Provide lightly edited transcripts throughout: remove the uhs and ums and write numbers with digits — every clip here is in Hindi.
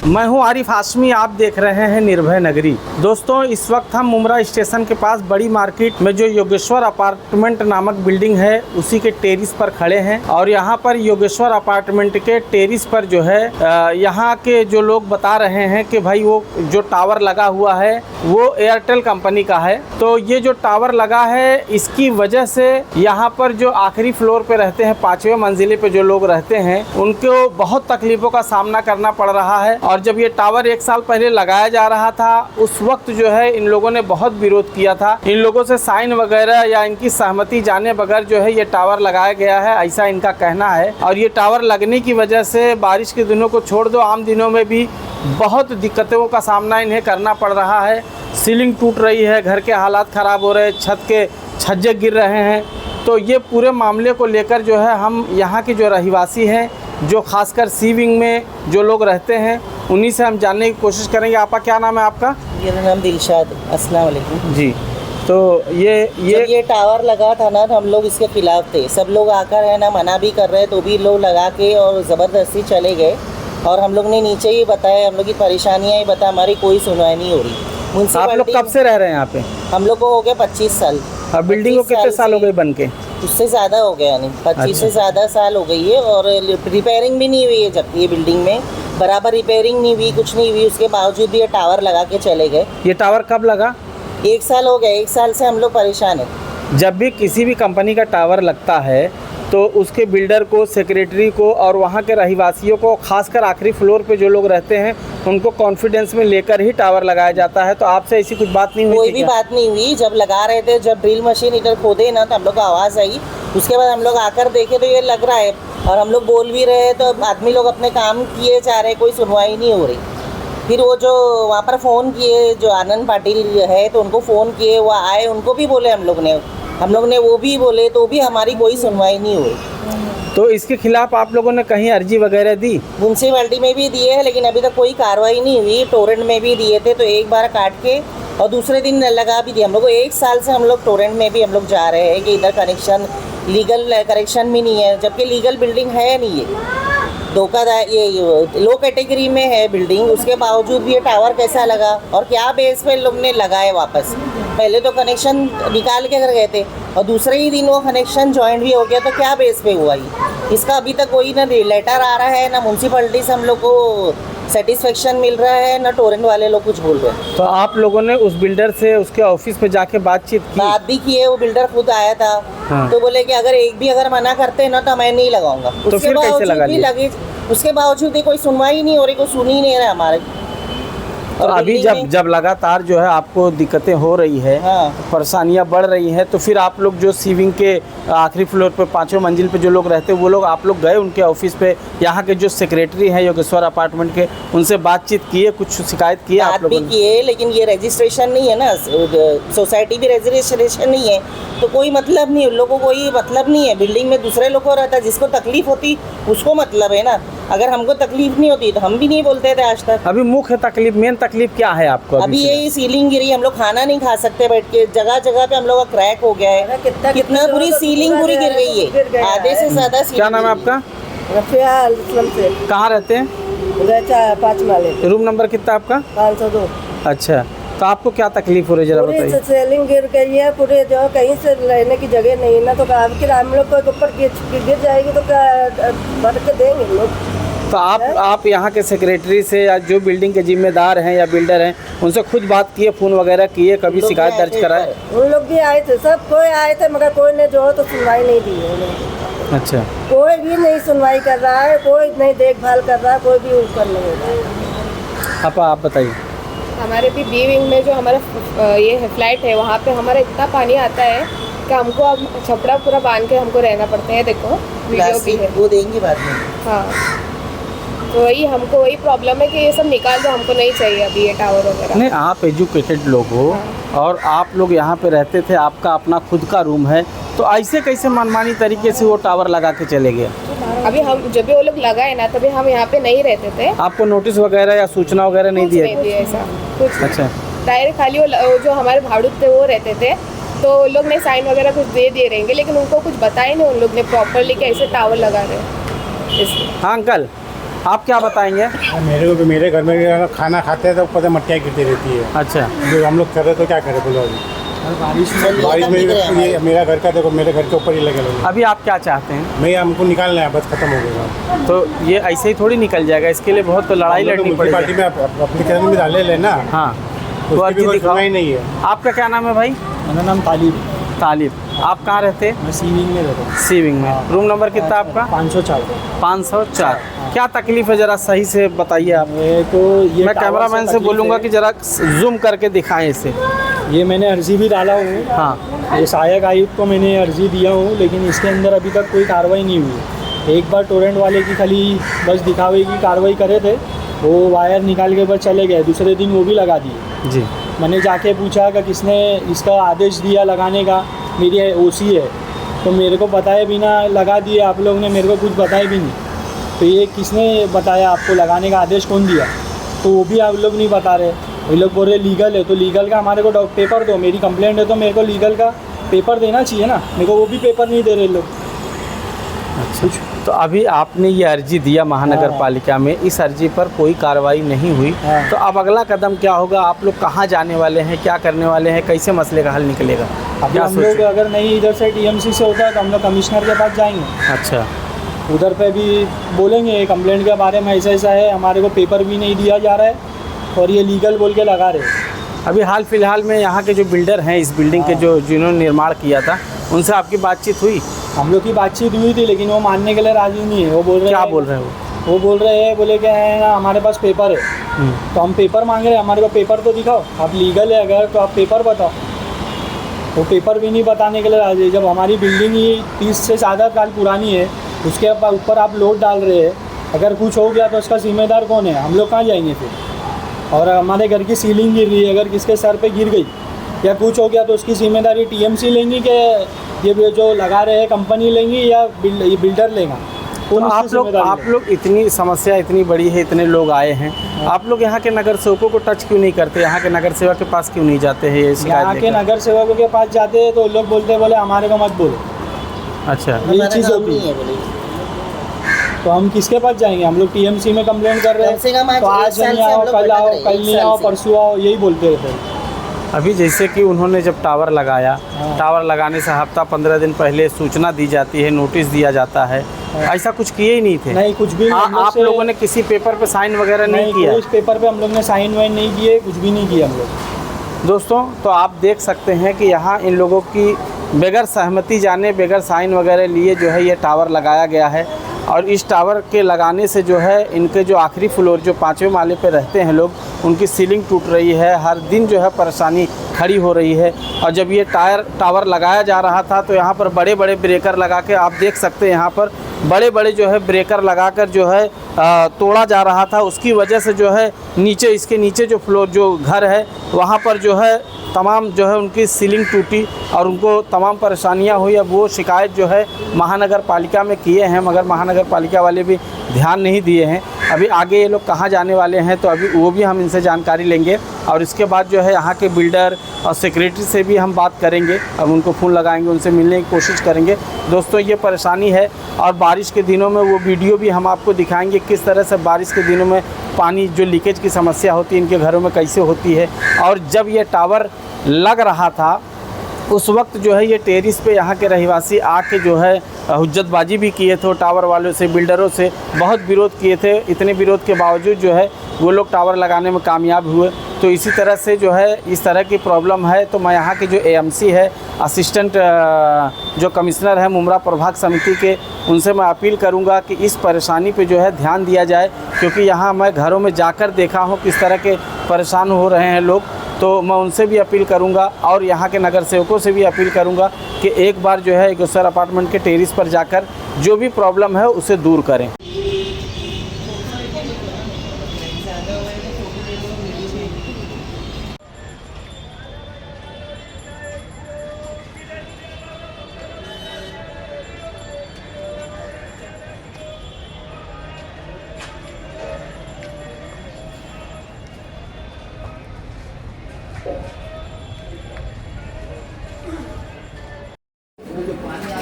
मैं हूं आरिफ हाशमी, आप देख रहे हैं निर्भय नगरी। दोस्तों, इस वक्त हम मुमरा स्टेशन के पास बड़ी मार्केट में जो योगेश्वर अपार्टमेंट नामक बिल्डिंग है उसी के टेरिस पर खड़े हैं। और यहां पर योगेश्वर अपार्टमेंट के टेरिस पर जो है यहां के जो लोग बता रहे हैं कि भाई वो जो टावर लगा हुआ है वो एयरटेल कंपनी का है। तो ये जो टावर लगा है इसकी वजह से यहाँ पर जो आखिरी फ्लोर पे रहते हैं, 5वें मंजिले पे जो लोग रहते हैं, उनको बहुत तकलीफ़ों का सामना करना पड़ रहा है। और जब ये टावर 1 साल पहले लगाया जा रहा था उस वक्त जो है इन लोगों ने बहुत विरोध किया था। इन लोगों से साइन वगैरह या इनकी सहमति जाने बगैर जो है ये टावर लगाया गया है, ऐसा इनका कहना है। और ये टावर लगने की वजह से बारिश के दिनों को छोड़ दो, आम दिनों में भी बहुत दिक्कतों का सामना इन्हें करना पड़ रहा है। सीलिंग टूट रही है, घर के हालात ख़राब हो रहे हैं, छत के छज्जे गिर रहे हैं। तो ये पूरे मामले को लेकर जो है हम यहाँ के जो रहवासी हैं, जो खासकर सी विंग में जो लोग रहते हैं, उन्हीं से हम जानने की कोशिश करेंगे। आपका क्या नाम है आपका? मेरा नाम दिलशाद। अस्सलाम वालेकुम जी। तो ये टावर लगा था ना, तो हम लोग इसके खिलाफ थे। सब लोग आकर है ना मना भी कर रहे, तो भी लोग लगा के और ज़बरदस्ती चले गए। और हम लोग ने नीचे ही बताया, हम लोग की परेशानियाँ ही बताया, हमारी कोई सुनवाई नहीं हो रही। आप लोग कब से रह रहे हैं यहाँ पे? हम लोग को हो गया 25 साल। और बिल्डिंग को कितने साल हो गए बन के? उससे ज़्यादा हो गया, यानी 25 से ज़्यादा साल हो गई है। और रिपेयरिंग भी नहीं हुई है, जब ये बिल्डिंग में बराबर रिपेयरिंग नहीं हुई, कुछ नहीं हुई, उसके बावजूद भी ये टावर लगा के चले गए। ये टावर कब लगा? 1 साल हो गया। 1 साल से हम लोग परेशान हैं। जब भी किसी भी कंपनी का टावर लगता है तो उसके बिल्डर को, सेक्रेटरी को और वहाँ के रहवासियों को, खासकर आखिरी फ्लोर पे जो लोग रहते हैं, उनको कॉन्फिडेंस में लेकर ही टावर लगाया जाता है। तो आपसे ऐसी कुछ बात नहीं हुई? कोई भी बात नहीं हुई। जब लगा रहे थे, जब ड्रिल मशीन इधर खोदे ना, तो हम लोग को आवाज़ आई। उसके बाद हम लोग आकर देखे तो ये लग रहा है, और हम लोग बोल भी रहे, तो आदमी लोग अपने काम किए जा रहे, कोई सुनवाई नहीं हो रही। फिर वो जो वहाँ पर फ़ोन किए, जो आनंद पाटिल है, तो उनको फ़ोन किए, वो आए, उनको भी बोले हम लोग ने वो भी बोले, तो भी हमारी कोई सुनवाई नहीं हुई। तो इसके खिलाफ आप लोगों ने कहीं अर्जी वगैरह दी? म्यूनसिपैलिटी में भी दिए हैं, लेकिन अभी तक कोई कार्रवाई नहीं हुई। टोरेंट में भी दिए थे, तो एक बार काट के और दूसरे दिन लगा भी दिया। हम लोग को 1 साल से हम लोग टोरेंट में भी हम लोग जा रहे हैं कि इधर कनेक्शन, लीगल कनेक्शन भी नहीं है, जबकि लीगल बिल्डिंग है नहीं। ये धोखाधड़ी, ये लो कैटेगरी में है बिल्डिंग, उसके बावजूद भी ये टावर कैसा लगा और क्या बेस पे लोग ने लगाए वापस। पहले तो कनेक्शन निकाल के गए थे और दूसरे ही दिन वो कनेक्शन जॉइंट भी हो गया, तो क्या बेस पे हुआ ये? इसका अभी तक कोई ना लेटर आ रहा है, ना म्यूनसिपैलिटी से हम लोग को सेटिस्फेक्शन मिल रहा है, ना टोरेंट वाले लोग कुछ बोल रहे हैं। तो आप लोगों ने उस बिल्डर से उसके ऑफिस में जाके बातचीत की? बात भी की है, वो बिल्डर खुद आया था। हाँ। तो बोले कि अगर एक भी अगर मना करते हैं ना, तो मैं नहीं लगाऊंगा। तो फिर कैसे लगा लिया? उसके बावजूद भी कोई सुनवाई नहीं हो रही, कोई सुन ही नहीं रहा हमारे। तो अभी जब लगातार जो है आपको दिक्कतें हो रही है, हाँ, परेशानियां बढ़ रही हैं, तो फिर आप लोग जो सीविंग के आखिरी फ्लोर पे 5वें मंजिल पे जो लोग रहते हैं, वो लोग, आप लोग गए उनके ऑफिस पे? यहाँ के जो सेक्रेटरी हैं योगेश्वर अपार्टमेंट के, उनसे बातचीत किए, कुछ शिकायत की आप लोगों ने? बात भी किए, लेकिन ये रजिस्ट्रेशन नहीं है ना, सोसाइटी भी रजिस्ट्रेशन नहीं है, तो कोई मतलब नहीं, उन लोगों को कोई मतलब नहीं है। बिल्डिंग में दूसरे लोग को रहता है, जिसको तकलीफ होती उसको मतलब है ना। अगर हमको तकलीफ नहीं होती तो हम भी नहीं बोलते थे आज तक। अभी मुख्य तकलीफ, मेन तकलीफ क्या है आपको? अभी यही सीलिंग गिरी, हम लोग खाना नहीं खा सकते बैठ के, जगह जगह पे हम लोग का क्रैक हो गया है। कितना पूरी सीलिंग पूरी गिर गई है, आधे से ज्यादा। क्या नाम है आपका? कहाँ रहते हैं? 5 माले। रूम नंबर कितना आपका? 502। अच्छा, तो आपको क्या तकलीफ हो रही है, जरा बताइए। सीलिंग गिर गई है पूरे, जो कहीं से रहने की जगह नहीं है ना, तो हम लोग को ऊपर गिर जाएगी तो भर के देंगे लोग। तो आप यहाँ के सेक्रेटरी से या जो बिल्डिंग के जिम्मेदार हैं या बिल्डर हैं, उनसे खुद बात किए, फ़ोन वगैरह किए, कभी शिकायत दर्ज कराए? उन लोग भी आए थे, सब कोई आए थे, मगर कोई ने जो तो सुनवाई नहीं दी है। अच्छा, कोई भी नहीं सुनवाई कर रहा है, कोई नहीं देखभाल कर रहा है, कोई भी ऊपर नहीं हो रहा है। आप बताइए। हमारे भी बी विंग में जो हमारा ये है फ्लैट है, वहाँ पे हमारा इतना पानी आता है कि हमको अब छपड़ा पूरा बांध के हमको रहना पड़ता है। देखो वीडियो भी है, वो देंगे बाद में। हाँ, तो वही हमको वही प्रॉब्लम है कि ये सब निकाल दो, हमको नहीं चाहिए अभी ये टावर वगैरह। नहीं, आप एजुकेटेड लोग हो। हाँ। और आप लोग यहाँ पे रहते थे, आपका अपना खुद का रूम है, तो ऐसे कैसे मनमानी तरीके से वो टावर लगा के चले गए? अभी हम जब भी वो लोग लगाए ना, तभी हम यहाँ पे नहीं रहते थे। आपको नोटिस वगैरह या सूचना वगैरह नहीं दिया? ऐसा कुछ। अच्छा, डायरेक्ट खाली वो जो हमारे भाड़ूत थे वो रहते थे, तो उन लोग ने साइन वगैरह कुछ दे दिए रहेंगे, लेकिन उनको कुछ बताया नहीं उन लोग ने प्रॉपरली कैसे टावर लगा रहे हैं इसलिए। हाँ अंकल, आप क्या बताएंगे? मेरे घर में खाना खाते हैं तो ऊपर से मट्टियाँ गिरती रहती है। अच्छा, जो हम लोग कर रहे तो क्या करें बोलो अभी? बारिश में ये मेरा घर का देखो, मेरे घर के ऊपर ही लगे लोग। अभी आप क्या चाहते हैं? मैं हमको निकालना है, बस खत्म हो गया। तो ये ऐसे ही थोड़ी निकल जाएगा, इसके लिए बहुत तो लड़ाई लड़नी पार्टी पड़ेगी। में एप्लीकेशन में डाले लेना। हाँ, तो उसकी अर्जी भी कोई दिखाओ। सुनवाई नहीं है। आपका क्या नाम है भाई? मेरा नाम तालिब। तालिब। आप कहाँ रहते? मैं सी विंग में रहता हूँ। सी विंग में। रूम नंबर कितना आपका? 504। 504। क्या तकलीफ है, जरा सही से बताइए आप। तो ये मैं कैमरामैन से बोलूँगा कि जरा जूम करके दिखाएं इसे। ये मैंने अर्जी भी डाला हूँ। हाँ, ये सहायक आयुक्त को मैंने अर्जी दिया हूँ, लेकिन इसके अंदर अभी तक कोई कार्रवाई नहीं हुई। एक बार टोरेंट वाले की खाली बस दिखावे की कार्रवाई करे थे, वो वायर निकाल के बस चले गए, दूसरे दिन वो भी लगा दिए। जी। मैंने जाके पूछा कि किसने इसका आदेश दिया लगाने का, मेरी ओसी है, तो मेरे को बताए बिना लगा दिए आप लोग ने, मेरे को कुछ बताए भी नहीं। तो ये किसने बताया आपको लगाने का आदेश कौन दिया? तो वो भी आप लोग नहीं बता रहे। ये लोग बोल रहे लीगल है, तो लीगल का हमारे को पेपर दो। मेरी कंप्लेंट है तो मेरे को लीगल का पेपर देना चाहिए ना, मेरे को वो भी पेपर नहीं दे रहे लोग। अच्छा, तो अभी आपने ये अर्जी दिया महानगर पालिका में, इस अर्जी पर कोई कार्रवाई नहीं हुई, हाँ। तो अब अगला कदम क्या होगा? आप लोग कहाँ जाने वाले हैं, क्या करने वाले हैं, कैसे मसले का हल निकलेगा? अभी क्या हम लोग सोचे? अगर नहीं इधर से टीएमसी से होता है तो हम लोग कमिश्नर के पास जाएंगे। अच्छा, उधर पे भी बोलेंगे कंप्लेंट के बारे में, ऐसा ऐसा है, हमारे को पेपर भी नहीं दिया जा रहा है और ये लीगल बोल के लगा रहे। अभी हाल फिलहाल में यहाँ के जो बिल्डर हैं, इस बिल्डिंग के जो जिन्होंने निर्माण किया था, उनसे आपकी बातचीत हुई? हम लोग की बातचीत हुई थी, लेकिन वो मानने के लिए राजी नहीं है। वो बोल रहे क्या हैं, बोल रहे हो? वो बोल रहे हैं, बोले कि है ना हमारे पास पेपर है। तो हम पेपर मांग रहे हैं, हमारे को पेपर तो दिखाओ, आप लीगल है अगर तो आप पेपर बताओ। वो पेपर भी नहीं बताने के लिए राजी है। जब हमारी बिल्डिंग ही 30 से ज़्यादा साल पुरानी है, उसके ऊपर आप लोड डाल रहे हैं, अगर कुछ हो गया तो उसका जिम्मेदार कौन है? हम लोग कहाँ जाएंगे फिर? और हमारे घर की सीलिंग गिर रही है, अगर किसके सर पे गिर गई या कुछ हो गया तो उसकी जिम्मेदारी टीएमसी लेंगी कि ये जो लगा रहे हैं कंपनी लेंगी या बिल्डर लेगा? तो आप लोग इतनी समस्या इतनी बड़ी है, इतने लोग आए हैं, आप लोग यहाँ के नगर सेवकों को टच क्यों नहीं करते? यहाँ के नगर सेवक के पास क्यों नहीं जाते हैं? ये शिकायत यहाँ के लेकर? नगर सेवकों के पास जाते हैं तो लोग बोलते बोले हमारे को मत बोलो। अच्छा, ये चीज़ होती है। तो हम किसके पास जाएंगे? हम लोग टीएमसी में कंप्लेंट कर रहे कम से कम हैं, तो आज आज एक साल नहीं से हम आओ, लोग कल भटक आओ, रहे हैं, कल एक नहीं साल आओ, से। परसों आओ, यही बोलते रहते हैं। अभी जैसे कि उन्होंने जब टावर लगाया, हाँ। टावर लगाने से हफ्ता 15 दिन पहले सूचना दी जाती है, नोटिस दिया जाता है, ऐसा कुछ किए ही नहीं थे? नहीं, कुछ भी नहीं। हम आप लोगों ने किसी पेपर पे साइन वगैरह नहीं किया? उस पेपर पे हम लोग ने साइन वाइन नहीं किए, कुछ भी नहीं किया हम लोग। दोस्तों, तो आप देख सकते हैं कि यहाँ इन लोगों की बगैर सहमति जाने, बगैर साइन वगैरह लिए जो है ये टावर लगाया गया है। और इस टावर के लगाने से जो है इनके जो आखिरी फ्लोर, जो 5वें माले पे रहते हैं लोग, उनकी सीलिंग टूट रही है, हर दिन जो है परेशानी खड़ी हो रही है। और जब ये टावर लगाया जा रहा था तो यहाँ पर बड़े बड़े ब्रेकर लगा के, आप देख सकते हैं यहाँ पर बड़े बड़े जो है ब्रेकर लगाकर जो है तोड़ा जा रहा था। उसकी वजह से जो है नीचे, इसके नीचे जो फ्लोर, जो घर है, वहाँ पर जो है तमाम जो है उनकी सीलिंग टूटी और उनको तमाम परेशानियां हुई। अब वो शिकायत जो है महानगर पालिका में किए हैं, मगर महानगर पालिका वाले भी ध्यान नहीं दिए हैं। अभी आगे ये लोग कहाँ जाने वाले हैं तो अभी वो भी हम इनसे जानकारी लेंगे, और इसके बाद जो है यहाँ के बिल्डर और सेक्रेटरी से भी हम बात करेंगे। अब उनको फ़ोन लगाएंगे, उनसे मिलने की कोशिश करेंगे। दोस्तों, ये परेशानी है, और बारिश के दिनों में वो वीडियो भी हम आपको दिखाएंगे किस तरह से बारिश के दिनों में पानी जो लीकेज की समस्या होती है इनके घरों में कैसे होती है। और जब ये टावर लग रहा था उस वक्त जो है ये टेरिस पे यहाँ के रहवासी आके जो है हुज्जतबाजी भी किए थे, टावर वालों से, बिल्डरों से बहुत विरोध किए थे। इतने विरोध के बावजूद जो है वो लोग टावर लगाने में कामयाब हुए। तो इसी तरह से जो है इस तरह की प्रॉब्लम है। तो मैं यहाँ के जो एएमसी है, असिस्टेंट जो कमिश्नर है मुमरा प्रभाग समिति के, उनसे मैं अपील करूँगा कि इस परेशानी पे जो है ध्यान दिया जाए, क्योंकि यहाँ मैं घरों में जाकर देखा हूँ किस तरह के परेशान हो रहे हैं लोग। तो मैं उनसे भी अपील करूंगा और यहाँ के नगर सेवकों से भी अपील करूंगा कि एक बार जो है एगोस्वर अपार्टमेंट के टेरिस पर जाकर जो भी प्रॉब्लम है उसे दूर करें।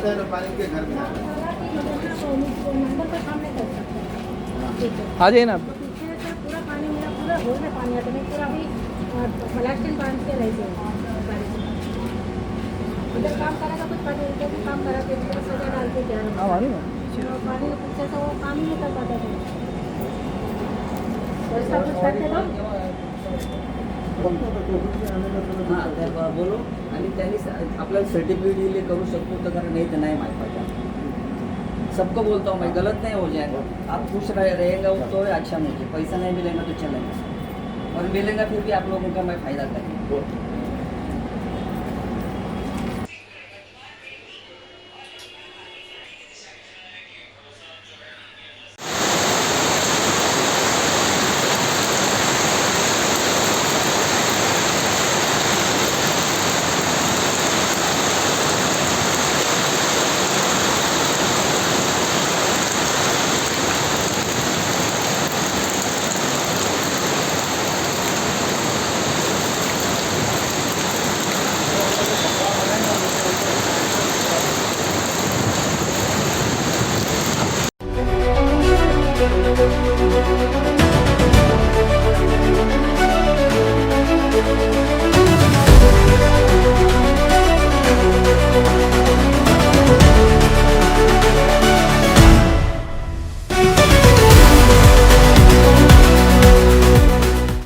आता है तो पानी के घर में आता है। नंबर पर काम नहीं कर सकते। ठीक है। आ जाइए ना तो पीछे से पूरा पानी मेरा पूरा होल में पानी आता है, पूरा अभी प्लास्टिक बांध के रह गए बारिश में। इधर काम करेगा कुछ पानी उनके भी काम करा के पूरा सजा डाल के जा रहा हाँ मालूम है है। पानी के पीछे से वो काम ही नहीं कर पाता था। वैसा कुछ करते दो। हां त्या बोलो आणि त्यांनी आपल्याला सर्टिफिकेट दिले करू शकतो तर कारण नाही तर नाही माहिती पाहिजे सबको बोलता हूँ मैं गलत नहीं हो जाएगा आप खुश रहेगा तो अच्छा मुझे पैसा नहीं मिलेगा तो चलेगा और मिलेगा फिर भी आप लोगों का मैं फ़ायदा करेंगे Thank you.